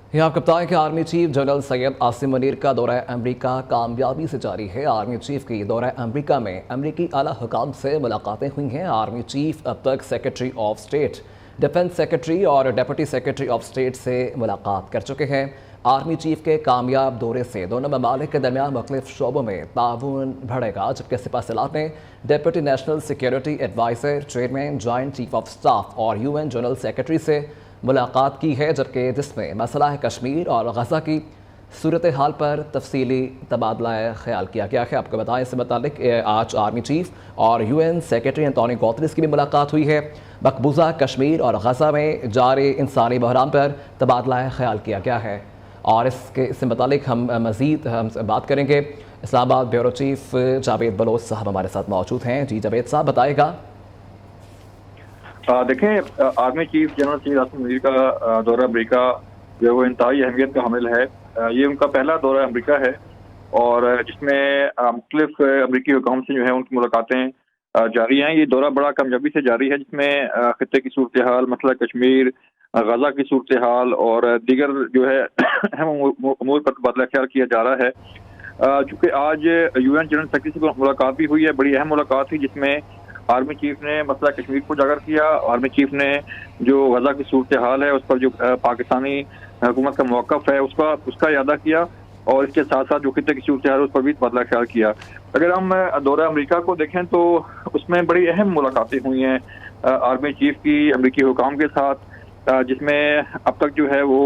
یہ आपको बताएं कि army chief general Syed Asim Munir का दौरा अमरीका कामयाबी से जारी है। आर्मी चीफ की दौरा अमरीका में अमरीकी आला हुकाम से मुलाकातें हुई हैं। आर्मी चीफ अब तक secretary of state, defence secretary और डिप्टी सेक्रेटरी ऑफ स्टेट से मुलाकात कर चुके हैं। आर्मी चीफ के कामयाब दौरे से दोनों ममालिक के दरमियान मुख्तलिफ शोबों में ताउन बढ़ेगा, जबकि सिपह सलार ने deputy national security adviser, chairman, joint chief of staff और UN जनरल सेक्रेटरी से मुलाकात की है, जबकि जिसमें मसला कश्मीर और गज़ा की सूरत हाल पर तफसीली तबादला ख्याल किया गया है। आपको बताएं, इससे मुतालिक आज आर्मी चीफ और UN सेक्रेटरी एंटोनियो गुतेरेस की भी मुलाकात हुई है। मकबूजा कश्मीर और गज़ा में जारी इंसानी बहरान पर तबादला ख्याल किया गया है और इससे मुतालिक हम मज़ीद बात करेंगे। इस्लामाबाद ब्यूरो चीफ जावेद बलोच साहब हमारे साथ मौजूद हैं। जी जावेद साहब, बताएगा। देखें, army chief general Syed Asim Munir का दौरा अमेरिका जो है वो इंतहाई अहमियत का हामिल है। ये उनका पहला दौरा अमेरिका है और जिसमें मुख्तलिफ अमरीकी हुकाम से जो है उनकी मुलाकातें जारी हैं। ये दौरा बड़ा कामयाबी से जारी है, जिसमें खित्ते की सूरत हाल, मसला कश्मीर, गजा की सूरत हाल और दीगर जो है अहम अमूर पर तबादला ख्याल किया जा रहा है। चूँकि आज UN जनरल सेक्रेटरी से मुलाकात भी हुई है, बड़ी अहम मुलाकात थी, जिसमें आर्मी चीफ ने मसला कश्मीर को उजागर किया। आर्मी चीफ ने जो गजा की सूरत हाल है उस पर जो पाकिस्तानी हुकूमत का मौक़िफ़ है उसका इयादा किया और इसके साथ साथ जो खित्ते की सूरत हाल है उस पर भी तबादला ख्याल किया। अगर हम दौरा अमेरिका को देखें तो उसमें बड़ी अहम मुलाकातें हुई हैं आर्मी चीफ की अमरीकी हुकाम के साथ, जिसमें अब तक जो है वो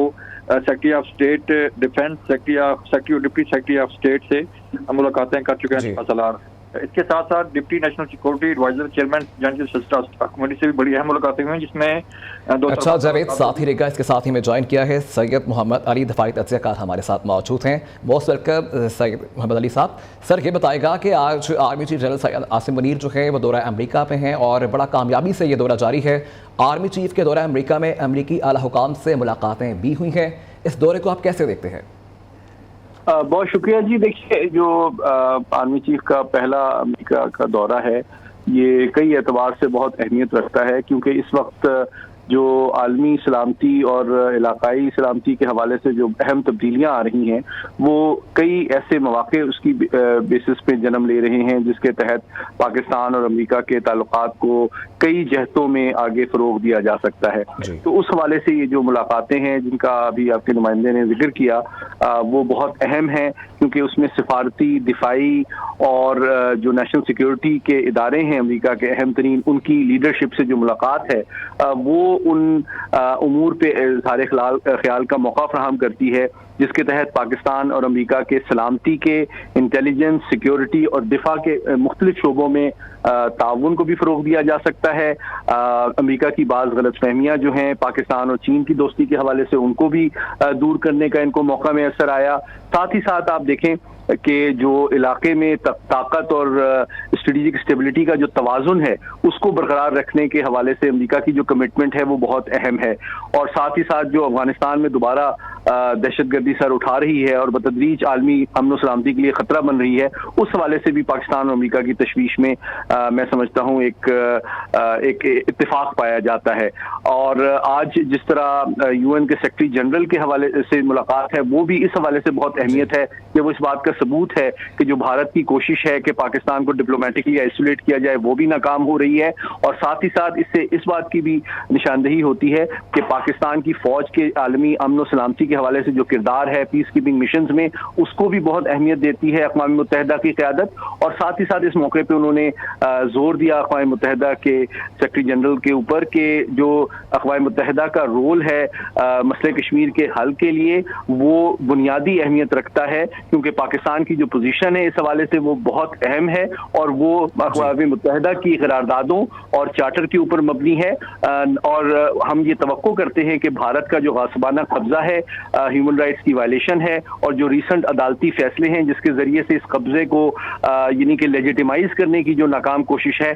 secretary of state defence, secretary और डिप्टी सेक्रेटरी ऑफ स्टेट से मुलाकातें कर चुके हैं सलार। इसके साथ साथ deputy national security adviser, chairman, joint chief of staff committee से भी बड़ी अहम मुलाकातें हुई, जिसमें अच्छा जावेद, साथ ही रहेगा, इसके साथ ही में ज्वाइन किया है सैयद मोहम्मद अली, दफाई तज्ज़ियाकार हमारे साथ मौजूद हैं। मोस्ट वेलकम सैयद मोहम्मद अली साहब। सर, ये बताएगा कि आज army chief general Syed Asim Munir जो है वो दौरा अमरीका में हैं और बड़ा कामयाबी से ये दौरा जारी है। आर्मी चीफ के दौरा अमरीका में अमरीकी आला हुकाम से मुलाकातें भी हुई हैं। इस दौरे को आप कैसे देखते हैं? बहुत शुक्रिया जी। देखिए, जो आर्मी चीफ का पहला अमेरिका का दौरा है ये कई एतबार से बहुत अहमियत रखता है, क्योंकि इस वक्त जो आलमी सलामती और इलाकाई सलामती के हवाले से जो अहम तब्दीलियां आ रही हैं वो कई ऐसे मौके उसकी बेसिस पे जन्म ले रहे हैं, जिसके तहत पाकिस्तान और अमेरिका के ताल्लुकात को कई जहतों में आगे फ़रोग दिया जा सकता है। तो उस हवाले से ये जो मुलाकातें हैं जिनका अभी आपके नुमाइंदे ने जिक्र किया वो बहुत अहम है, क्योंकि उसमें सिफारती, दिफाई और जो नेशनल सिक्योरिटी के इदारे हैं अमेरिका के अहम तरीन, उनकी लीडरशिप से जो मुलाकात है वो उन उमूर पे इज़हार ख्याल का मौका फराहम करती है, जिसके तहत पाकिस्तान और अमेरिका के सलामती के, इंटेलिजेंस, सिक्योरिटी और दिफा के मुख्तलिफ शोबों में ताउन को भी फ़रोग दिया जा सकता है। अमेरिका की बाज़ गलतफहमियाँ जो हैं पाकिस्तान और चीन की दोस्ती के हवाले से उनको भी दूर करने का इनको मौका मैसर आया। साथ ही साथ आप देखें कि जो इलाके में ताकत और स्ट्रेटेजिक स्टेबिलिटी का जो तवाज़ुन है उसको बरकरार रखने के हवाले से अमेरिका की जो कमिटमेंट है वो बहुत अहम है। और साथ ही साथ जो अफगानिस्तान में दोबारा दहशतगर्दी सर उठा रही है और बतदरीज आलमी अमन सलामती के लिए ख़तरा बन रही है, उस हवाले से भी पाकिस्तान और अमेरिका की तशवीश में मैं समझता हूँ एक इत्तेफाक पाया जाता है। और आज जिस तरह UN के सेक्रेटरी जनरल के हवाले से मुलाकात है वो भी इस हवाले से बहुत अहमियत है कि वो इस बात का सबूत है कि जो भारत की कोशिश है कि पाकिस्तान को डिप्लोमेटिकली आइसोलेट किया जाए वो भी नाकाम हो रही है। और साथ ही साथ इससे इस बात की भी निशानदही होती है कि पाकिस्तान की फौज के आलमी अमन सलामती के हवाले से जो किरदार है पीस कीपिंग मिशंस में, उसको भी बहुत अहमियत देती है अक़वाम मुत्तहिदा की क़यादत। और साथ ही साथ इस मौके पर उन्होंने जोर दिया अक़वाम मुत्तहिदा के सेक्रेटरी जनरल के ऊपर कि जो अक़वाम मुत्तहिदा का रोल है मसले कश्मीर के हल के लिए वो बुनियादी अहमियत रखता है, क्योंकि पाकिस्तान की जो पोजीशन है इस हवाले से वो बहुत अहम है और वो अक़वाम मुत्तहिदा की क़रारदादों और चार्टर के ऊपर मबनी है। और हम ये तवक्को करते हैं कि भारत का जो गासिबाना कब्जा है ह्यूमन राइट्स की वायलेशन है और जो रीसेंट अदालती फैसले हैं जिसके जरिए से इस कब्जे को यानी कि लेजिटिमाइज करने की जो नाकाम कोशिश है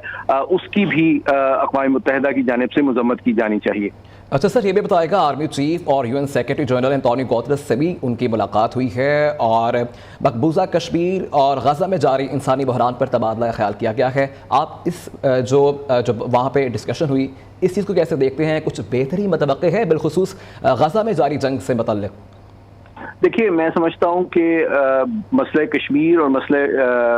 उसकी भी अक़वाम मुत्तहिदा की जानिब से मज़म्मत की जानी चाहिए। अच्छा सर, ये भी बताएगा, आर्मी चीफ और UN secretary general Antonio Guterres से भी उनकी मुलाकात हुई है और मकबूजा कश्मीर और गजा में जारी इंसानी बहरान पर तबादला ख्याल किया गया है। आप इस जो वहाँ पे डिस्कशन हुई इस चीज़ को कैसे देखते हैं? कुछ बेहतरी मतवक्के है बिलखुसूस गजा में जारी जंग से मुतल्लिक़? देखिए, मैं समझता हूं कि मसले कश्मीर और मसले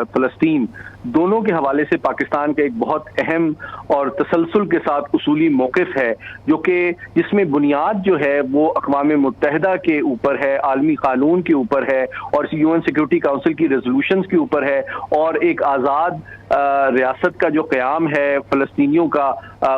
फ़लस्तीन दोनों के हवाले से पाकिस्तान का एक बहुत अहम और तसलसल के साथ उसूली मौक़िफ़ है, जो कि जिसमें बुनियाद जो है वो अक़वाम मुत्तहिदा के ऊपर है, आलमी कानून के ऊपर है और UN सिक्योरिटी काउंसिल की रेजोल्यूशंस के ऊपर है, और एक आज़ाद रियासत का जो क़याम है फ़लस्तीनियों का,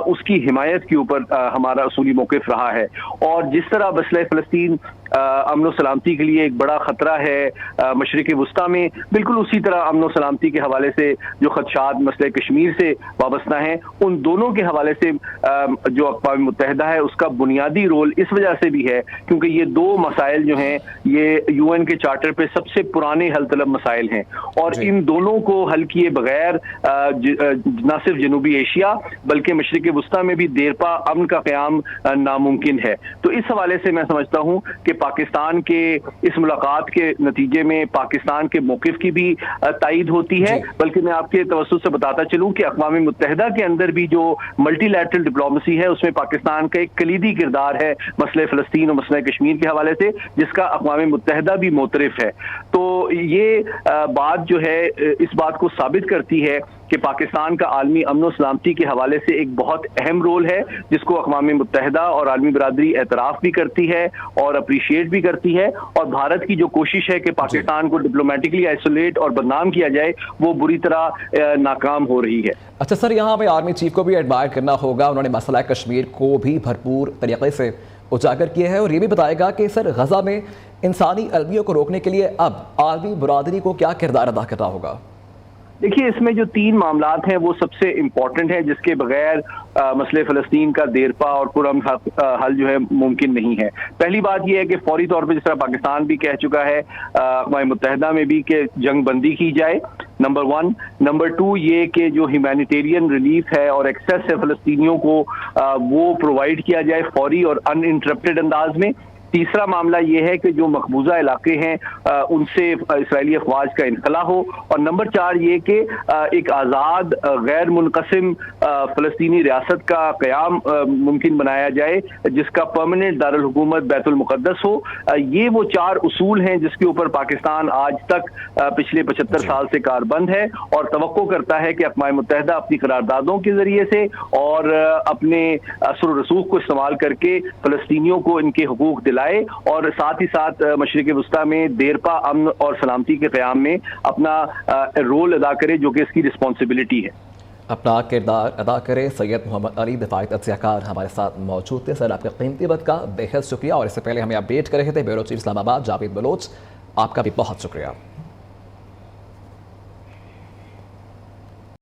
उसकी हिमायत के ऊपर हमारा उसूली मौक़िफ़ रहा है। और जिस तरह मसला फ़लस्तीन अमन व सलामती के लिए एक बड़ा ख़तरा है मशरिक़ वस्ता में, बिल्कुल उसी तरह अमन व सलामती के हवाले से जो ख़दशात मसले कश्मीर से वाबस्ता हैं, उन दोनों के हवाले से जो अक़वाम मुत्तहिदा है उसका बुनियादी रोल इस वजह से भी है क्योंकि ये दो मसाइल जो हैं ये UN के चार्टर पे सबसे पुराने हल तलब मसाइल हैं, और इन दोनों को हल किए बगैर न सिर्फ जनूबी एशिया बल्कि मशरिक़ वस्ता में भी देरपा अमन का क़याम नामुमकिन है। तो इस हवाले से मैं समझता हूँ कि पाकिस्तान के इस मुलाकात के नतीजे में पाकिस्तान के मौक़िफ़ की भी तायीद होती है, बल्कि मैं आपके तवज्जुह से बताता चलूँ कि अक़वाम मुत्तहिदा के अंदर भी जो मल्टीलैटरल डिप्लोमेसी है उसमें पाकिस्तान का एक कलीदी किरदार है मसले फ़लस्तीन और मसले कश्मीर के हवाले से, जिसका अक़वाम मुत्तहिदा भी मोतरफ़ है। तो ये बात जो है इस बात को साबित करती है कि पाकिस्तान का आलमी अमन व सलामती के हवाले से एक बहुत अहम रोल है, जिसको अक़वाम मुत्तहिदा और आलमी बरादरी एतराफ़ भी करती है और अप्रीशिएट भी करती है, और भारत की जो कोशिश है कि पाकिस्तान को डिप्लोमेटिकली आइसोलेट और बदनाम किया जाए वो बुरी तरह नाकाम हो रही है। अच्छा सर, यहाँ हमें आर्मी चीफ को भी एडमायर करना होगा, उन्होंने मसला कश्मीर को भी भरपूर तरीके से उजागर किया है और ये भी बताएगा कि सर गजा में इंसानी अलवियों को रोकने के लिए अब आलमी बरादरी को क्या किरदार अदा करना होगा? देखिए, इसमें जो तीन मामलात हैं वो सबसे इम्पोर्टेंट है, जिसके बगैर मसले फ़लस्तीन का देरपा और पुरअमन हल जो है मुमकिन नहीं है। पहली बात यह है कि फौरी तौर पर जिस तरह पाकिस्तान भी कह चुका है अक़वाम मुत्तहिदा में भी कि जंग बंदी की जाए, नंबर 1। नंबर 2 ये कि जो ह्यूमैनिटेरियन रिलीफ है और एक्सेस है फ़लस्तीनियों को वो प्रोवाइड किया जाए फौरी और अनइंटरप्टेड अंदाज में। तीसरा मामला ये है कि जो मकबूजा इलाके हैं उनसे इसराइली अफवाज का इनखला हो, और नंबर 4 ये कि एक आज़ाद गैर मुनक़सिम फ़लस्तीनी रियासत का क़याम मुमकिन बनाया जाए जिसका परमानेंट दारुल हुकूमत बैतुल मुक़द्दस हो। ये वो 4 उसूल हैं जिसके ऊपर पाकिस्तान आज तक पिछले 75 साल से कारबंद है और तवक्को करता है कि अक़वाम मुत्तहिदा अपनी करारदादों के ज़रिए से और अपने असर व रसूख को इस्तेमाल करके फ़लस्तीनियों को इनके हुकूक दिलाए और साथ ही साथ मशरिक़ वस्ता में देरपा अमन और सलामती के क़याम में अपना रोल अदा करे, जो कि इसकी रिस्पॉन्सिबिलिटी है। अपना किरदार अदा करे। सैयद मोहम्मद अली दफाई तज्ज़ियाकार हमारे साथ मौजूद थे। सर, आपके कीमती वक्त का बेहद शुक्रिया, और इससे पहले हमें अपडेट कर रहे थे ब्यूरो चीफ इस्लामाबाद जावेद बलोच, आपका भी बहुत शुक्रिया।